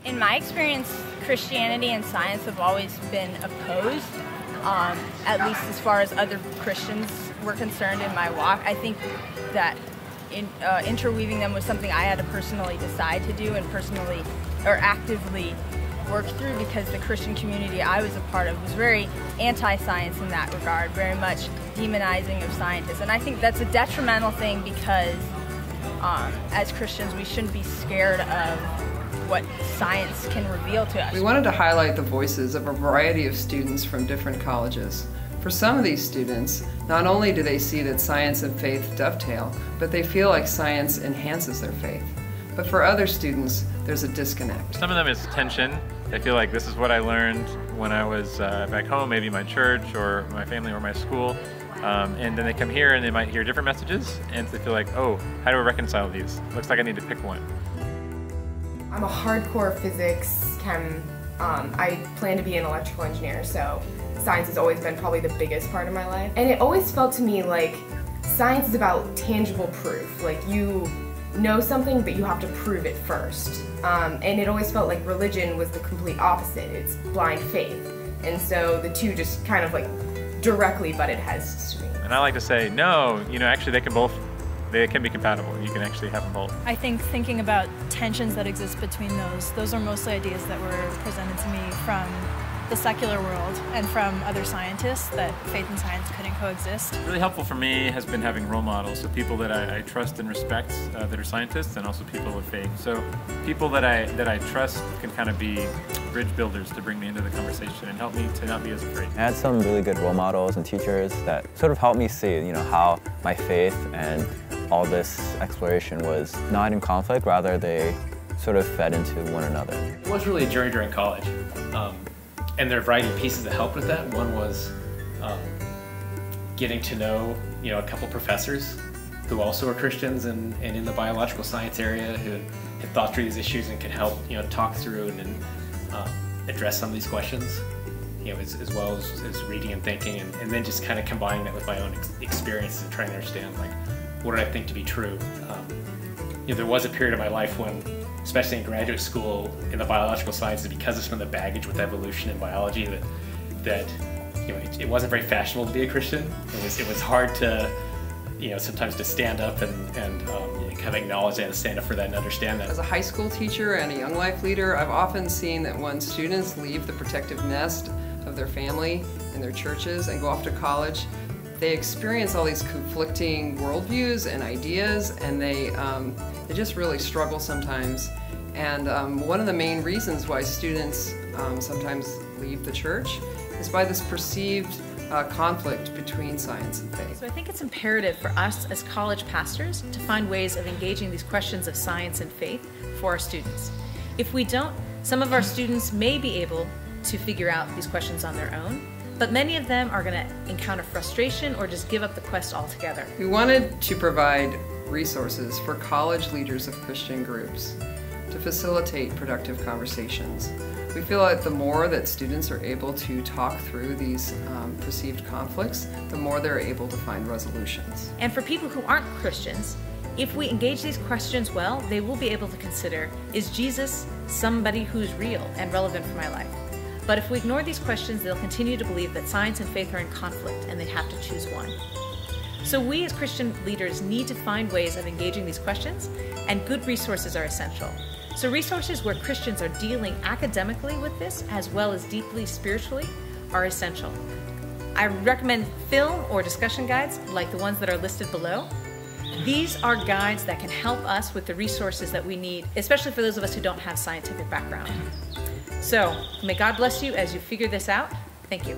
In my experience, Christianity and science have always been opposed, at least as far as other Christians were concerned in my walk. I think that interweaving them was something I had to personally decide to do and personally or actively work through, because the Christian community I was a part of was very anti-science in that regard, very much demonizing of scientists. And I think that's a detrimental thing, because as Christians we shouldn't be scared of what science can reveal to us. We wanted to highlight the voices of a variety of students from different colleges. For some of these students, not only do they see that science and faith dovetail, but they feel like science enhances their faith. But for other students, there's a disconnect. Some of them is tension. They feel like this is what I learned when I was back home, maybe my church or my family or my school. And then they come here and they might hear different messages, and they feel like, oh, how do I reconcile these? Looks like I need to pick one. I'm a hardcore physics chem. I plan to be an electrical engineer, so science has always been probably the biggest part of my life. And it always felt to me like science is about tangible proof. Like, you know something, but you have to prove it first. And it always felt like religion was the complete opposite. It's blind faith. And so the two just kind of like directly butted heads to me. And I like to say, no, actually they can be compatible. You can actually have them both. I think thinking about tensions that exist between those are mostly ideas that were presented to me from the secular world and from other scientists, that faith and science couldn't coexist. Really helpful for me has been having role models, so people that I trust and respect that are scientists, and also people of faith. So people that I trust can kind of be bridge builders to bring me into the conversation and help me to not be as afraid. I had some really good role models and teachers that sort of helped me see, how my faith and all this exploration was not in conflict, rather they sort of fed into one another. It was really a journey during college. And there are a variety of pieces that helped with that. One was getting to know, a couple professors who also are Christians and in the biological science area, who had thought through these issues and could help, talk through and address some of these questions, as well as reading and thinking, and then just kind of combining that with my own experiences and trying to understand, like, what did I think to be true? There was a period of my life when, especially in graduate school in the biological sciences, because of some of the baggage with evolution and biology, that it wasn't very fashionable to be a Christian. It was hard to, sometimes to stand up and kind of acknowledge that and stand up for that and understand that. As a high school teacher and a young life leader, I've often seen that when students leave the protective nest of their family and their churches and go off to college, they experience all these conflicting worldviews and ideas, and they just really struggle sometimes. And one of the main reasons why students sometimes leave the church is by this perceived conflict between science and faith. So I think it's imperative for us as college pastors to find ways of engaging these questions of science and faith for our students. If we don't, some of our students may be able to figure out these questions on their own, but many of them are going to encounter frustration or just give up the quest altogether. We wanted to provide resources for college leaders of Christian groups to facilitate productive conversations. We feel like the more that students are able to talk through these perceived conflicts, the more they're able to find resolutions. And for people who aren't Christians, if we engage these questions well, they will be able to consider, is Jesus somebody who's real and relevant for my life? But if we ignore these questions, they'll continue to believe that science and faith are in conflict and they have to choose one. So we as Christian leaders need to find ways of engaging these questions, and good resources are essential. So resources where Christians are dealing academically with this as well as deeply spiritually are essential. I recommend film or discussion guides like the ones that are listed below. These are guides that can help us with the resources that we need, especially for those of us who don't have scientific background. So may God bless you as you figure this out. Thank you.